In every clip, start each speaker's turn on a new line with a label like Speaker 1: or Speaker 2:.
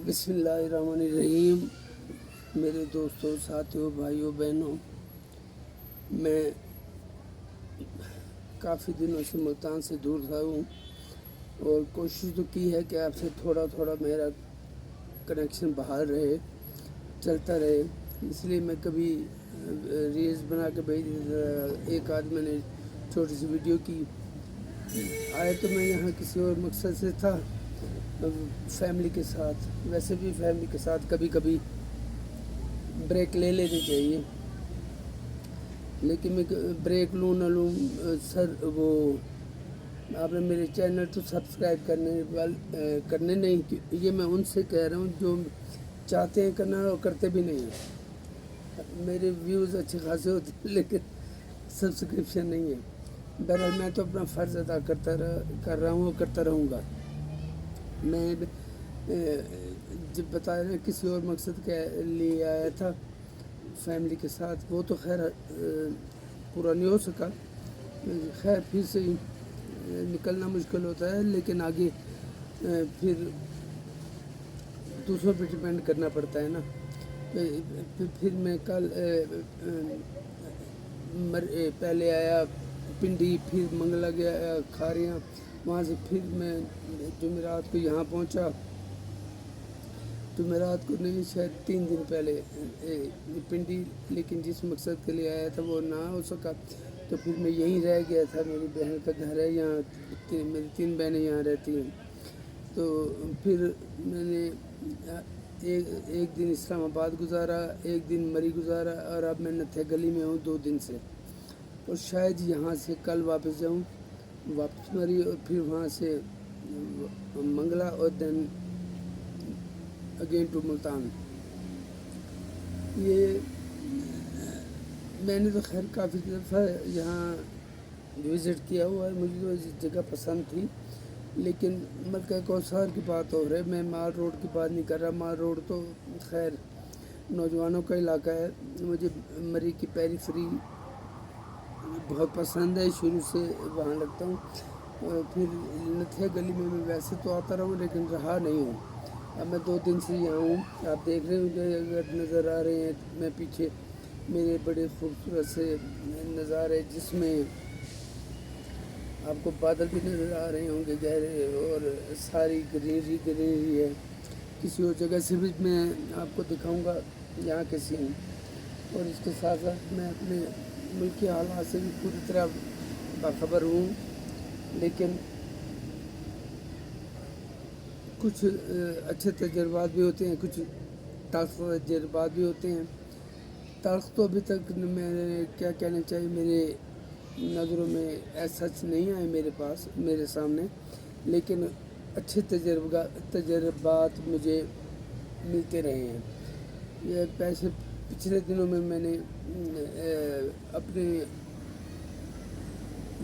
Speaker 1: बिस्मिल्लाहिर्रहमानिर्रहीम। मेरे दोस्तों, साथियों, भाइयों, बहनों, मैं काफ़ी दिनों से मुल्तान से दूर था हूँ और कोशिश तो की है कि आपसे थोड़ा थोड़ा मेरा कनेक्शन बाहर रहे, चलता रहे। इसलिए मैं कभी रील्स बना के भेज देता, एक आध मैंने छोटी सी वीडियो की। आए तो मैं यहाँ किसी और मकसद से था, फैमिली के साथ। वैसे भी फैमिली के साथ कभी कभी ब्रेक ले लेनी चाहिए, लेकिन मैं ब्रेक लूँ न लूँ सर, वो आपने मेरे चैनल तो सब्सक्राइब करने नहीं, ये मैं उनसे कह रहा हूँ जो चाहते हैं करना और करते भी नहीं हैं। मेरे व्यूज़ अच्छे खासे होते हैं लेकिन सब्सक्रिप्शन नहीं है। बहरहाल मैं तो अपना फ़र्ज़ अदा कर रहा हूँ और करता रहूँगा। मैं जब बताया ना किसी और मकसद के लिए आया था फैमिली के साथ, वो तो खैर पूरा नहीं हो सका। खैर फिर से निकलना मुश्किल होता है, लेकिन आगे फिर दूसरों पे डिपेंड करना पड़ता है ना। फिर मैं कल पहले आया पिंडी, फिर मंगला गया खारियाँ, वहाँ से फिर मैं जुमेरात को यहाँ पहुँचा। जुमेरात को नहीं, शायद 3 दिन पहले पिंडी, लेकिन जिस मकसद के लिए आया था वो ना हो सका, तो फिर मैं यहीं रह गया था। मेरी बहन का घर है यहाँ, मेरी 3 बहनें यहाँ रहती हैं। तो फिर मैंने एक दिन इस्लामाबाद गुजारा, एक दिन मरी गुजारा, और अब मैं नथे गली में हूँ 2 दिन से। और शायद यहाँ से कल वापस जाऊँ, वापस मरी, और फिर वहाँ से मंगला, और देन अगेन टू मुल्तान। ये मैंने तो खैर काफ़ी दफ़ा यहाँ विज़िट किया हुआ है, मुझे तो इस जगह पसंद थी। लेकिन मक्का कौसार की बात हो रही है, मैं माल रोड की बात नहीं कर रहा। माल रोड तो खैर नौजवानों का इलाका है। मुझे मरी की पेरीफेरी बहुत पसंद है, शुरू से वहाँ लगता हूँ। फिर नथिया गली में मैं वैसे तो आता रहा हूँ, लेकिन रहा नहीं हूँ। अब मैं 2 दिन से यहाँ हूँ। आप देख रहे होंगे, अगर नज़र आ रहे हैं मैं पीछे, मेरे बड़े खूबसूरत से नज़ारे, जिसमें आपको बादल भी नज़र आ रहे होंगे गहरे, और सारी ग्रीनरी है। किसी और जगह से भी मैं आपको दिखाऊंगा यहाँ के सीन, और इसके साथ साथ मैं अपने मुल्क के हालात से भी पूरी तरह बाखबर हूँ। लेकिन कुछ अच्छे तजर्बात भी होते हैं, कुछ तल्ख़ तजर्बात भी होते हैं। तल्ख़ तो अभी तक मैंने क्या कहना चाहिए, मेरे नज़रों में ऐसा सच नहीं आए मेरे सामने, लेकिन अच्छे तजर्बात मुझे मिलते रहे हैं। ये पैसे पिछले दिनों में मैंने अपने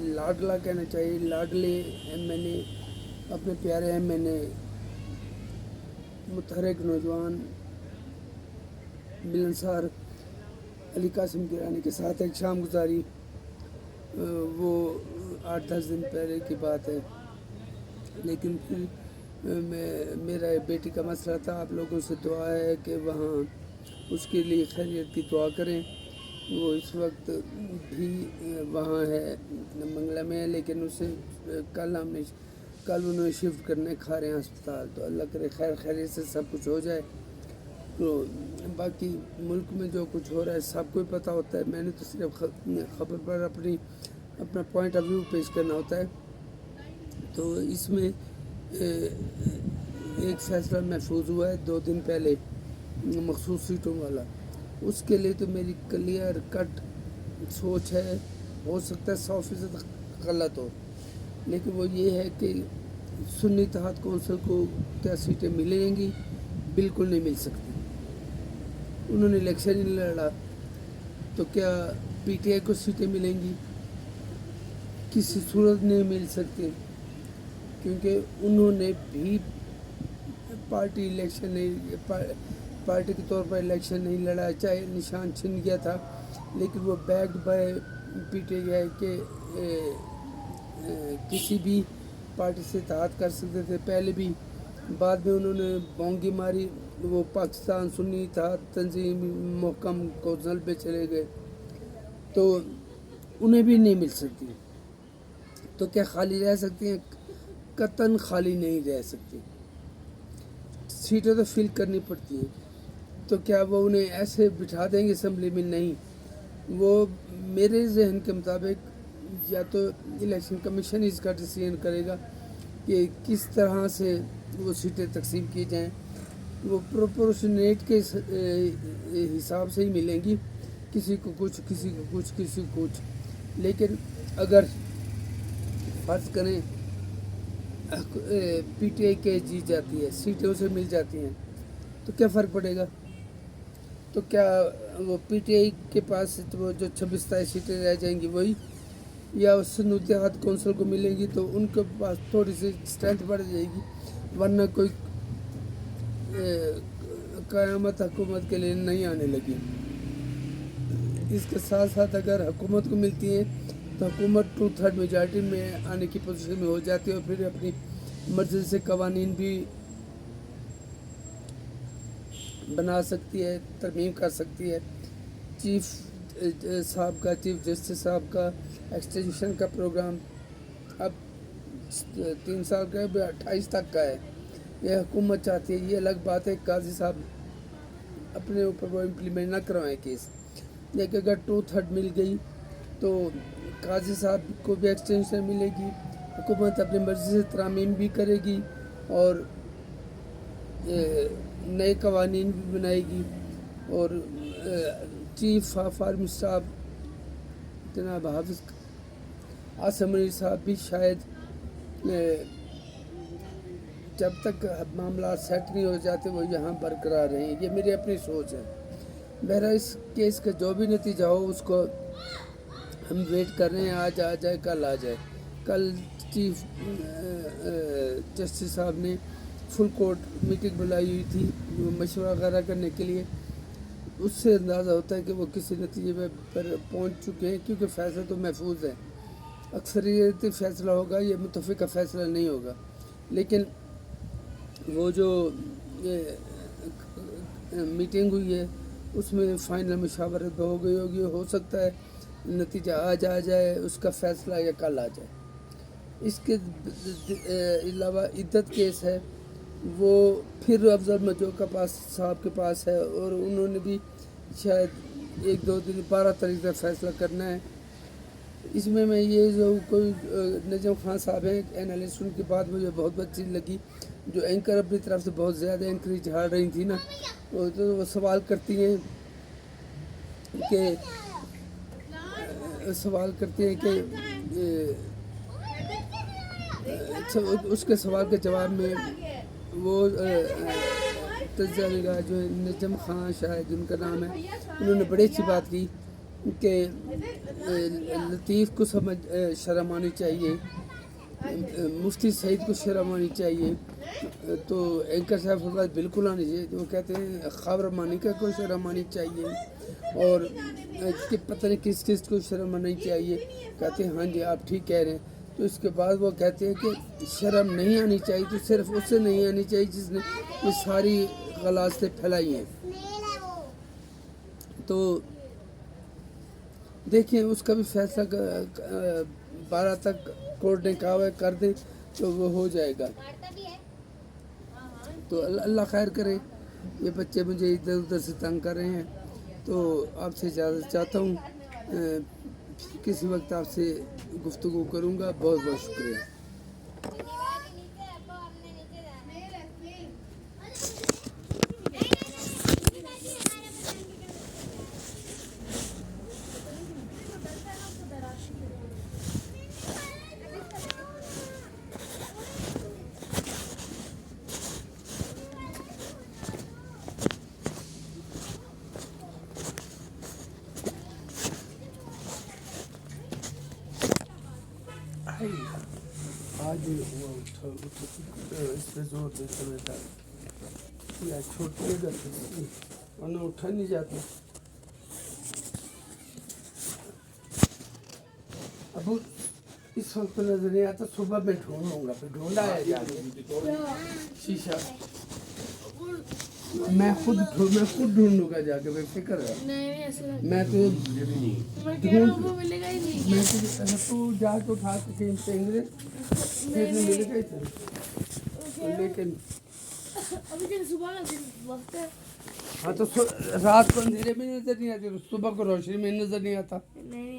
Speaker 1: लाडला कहना चाहिए, लाडले मैंने अपने प्यारे हैं, मैंने मुतहरक नौजवान मिलनसार अली कासिम गिरानी के साथ एक शाम गुजारी। वो 8-10 दिन पहले की बात है। लेकिन फिर मेरा बेटी का मसला था। आप लोगों से दुआ है कि वहाँ उसके लिए खैरियत की दुआ करें। वो इस वक्त भी वहाँ है, मंगला में है, लेकिन उसे कल उन्होंने शिफ्ट करने खा रहे हैं अस्पताल। तो अल्लाह करे खैर खैरियत से सब कुछ हो जाए। तो बाकी मुल्क में जो कुछ हो रहा है सबको ही पता होता है। मैंने तो सिर्फ ख़बर पर अपना पॉइंट ऑफ व्यू पेश करना होता है। तो इसमें एक फ़ैसला महफूज हुआ है 2 दिन पहले, मखसूस सीटों वाला। उसके लिए तो मेरी क्लियर कट सोच है, हो सकता है 100% गलत हो, लेकिन वो ये है कि सुन्नी इत्तेहाद कौंसिल को क्या सीटें मिलेंगी? बिल्कुल नहीं मिल सकती। उन्होंने इलेक्शन ही लड़ा, तो क्या पीटीआई को सीटें मिलेंगी? किसी सूरत नहीं मिल सकती, क्योंकि उन्होंने भी पार्टी के तौर पर इलेक्शन नहीं लड़ा। चाहे निशान छिन गया था, लेकिन वो बैक्ड बाय पीटीआई के किसी भी पार्टी से इत्तेहाद कर सकते थे। पहले भी بعد میں انہوں نے بونگی ماری، وہ پاکستان سنی تھا تنظیم محکم کونسل پہ چلے گئے، تو انہیں بھی نہیں مل سکتی. تو کیا خالی رہ سکتی ہیں؟ قطعاً خالی نہیں رہ سکتی، سیٹیں تو فل کرنی پڑتی ہیں. تو کیا وہ انہیں ایسے بٹھا دیں گے اسمبلی میں؟ نہیں. وہ میرے ذہن کے مطابق یا تو الیکشن کمیشن اس کا ڈیسیژن کرے گا کہ کس طرح سے وہ سیٹیں تقسیم کی جائیں. وہ پروپورشنیٹ کے حساب سے ہی ملیں گی، کسی کو کچھ، کسی کو کچھ، کسی کو کچھ. لیکن اگر فرض کریں پی ٹی آئی کے جیت جاتی ہے، سیٹیں اسے مل جاتی ہیں، تو کیا فرق پڑے گا؟ تو کیا وہ پی ٹی آئی کے پاس وہ جو 26-27 سیٹیں رہ جائیں گی وہی، یا اس سے اتحاد کونسل کو ملیں گی تو ان کے پاس تھوڑی سی اسٹرینتھ بڑھ جائے گی، ورنہ کوئی قیامت حکومت کے لیے نہیں آنے لگی. اس کے ساتھ ساتھ اگر حکومت کو ملتی ہیں تو حکومت 2/3 میجارٹی میں آنے کی پوزیشن میں ہو جاتی ہے، اور پھر اپنی مرضی سے قوانین بھی بنا سکتی ہے، ترمیم کر سکتی ہے. چیف صاحب کا، چیف جسٹس صاحب کا ایکسٹینشن کا پروگرام اب 3 سال کا ہے، 28 تک کا ہے. یہ حکومت چاہتی ہے. یہ الگ بات ہے قاضی صاحب اپنے اوپر وہ امپلیمنٹ نہ کروائیں کیس، لیکن اگر 2/3 مل گئی تو قاضی صاحب کو بھی ایکسٹینشن ملے گی، حکومت اپنی مرضی سے ترامیم بھی کرے گی اور نئے قوانین بھی بنائے گی. اور چیف آف آرمی صاحب جناب حافظ عاصم علی صاحب بھی شاید جب تک معاملات سیٹ نہیں ہو جاتے وہ یہاں برقرار رہیں. یہ میری اپنی سوچ ہے. بہرحال اس کیس کا جو بھی نتیجہ ہو اس کو ہم ویٹ کر رہے ہیں، آج آ جائے کل آ جائے. کل چیف جسٹس صاحب نے فل کورٹ میٹنگ بلائی ہوئی تھی مشورہ وغیرہ کرنے کے لیے. اس سے اندازہ ہوتا ہے کہ وہ کسی نتیجے پر پہنچ چکے ہیں، کیونکہ فیصلہ تو محفوظ ہے. اکثریتی فیصلہ ہوگا، یہ متفقہ فیصلہ نہیں ہوگا. لیکن وہ جو میٹنگ ہوئی ہے اس میں فائنل مشاورت ہو گئی ہوگی. ہو سکتا ہے نتیجہ آج آ جائے اس کا فیصلہ، یا کل آ جائے. اس کے علاوہ عدت کیس ہے، وہ پھر افضل مجو کا صاحب کے پاس ہے، اور انہوں نے بھی شاید 1-2 دن 12 تاریخ کا فیصلہ کرنا ہے. اس میں یہ جو کوئی نجم خان صاحب ہیں اینالسٹ، ان کی بات مجھے بہت اچھی لگی. جو اینکر اپنی طرف سے بہت زیادہ اینکری جھاڑ رہی تھی نا، وہ سوال کرتی ہیں کہ اس کے سوال کے جواب میں وہ تجزیہ نگار جو نجم خان شاید ان کا نام ہے، انہوں نے بڑی اچھی بات کی کہ لطیف کو شرم آنی چاہیے، مفتی سعید کو شرم آنی چاہیے. تو اینکر صاحب کی بات بالکل آنی چاہیے. وہ کہتے ہیں خاور مانی کا کو شرم آنی چاہیے، اور کہ پتہ نہیں کس کس کو شرم آنی چاہیے. کہتے ہیں ہاں جی آپ ٹھیک کہہ رہے ہیں. تو اس کے بعد وہ کہتے ہیں کہ شرم نہیں آنی چاہیے تو صرف اس سے نہیں آنی چاہیے جس نے یہ ساری غلاظتیں پھیلائی ہیں. تو دیکھیں اس کا بھی فیصلہ 12 تک کورٹ نے کہا ہے کر دیں تو وہ ہو جائے گا. تو اللہ خیر کرے. یہ بچے مجھے ادھر ادھر سے تنگ کر رہے ہیں، تو آپ سے اجازت چاہتا ہوں. کسی وقت آپ سے گفتگو کروں گا. بہت بہت شکریہ. آج اس پہ زور دیتا بیٹا یا چھوٹی گا ورنہ اٹھا نہیں جاتا. ابو اس وقت نظر نہیں آتا، صبح میں ڈھونڈوں گا، پھر ڈھونڈا ہے جا کے. شیشہ میں خود ڈھونڈوں گا جا کے، بے فکر ہے.
Speaker 2: نہیں ایسے
Speaker 1: میں تو
Speaker 2: میں کہہ رہا ہوں وہ ملے گا ہی نہیں.
Speaker 1: میں تو جا کے اٹھا کے کہیں پھینک دے، پھر نہیں ملے گا ادھر. لیکن
Speaker 2: ابھی کہ صبح کا دن وقت ہے.
Speaker 1: ہاں تو رات کو اندھیرے میں نظر نہیں آتی، صبح کو روشنی میں نظر نہیں آتا.
Speaker 2: نہیں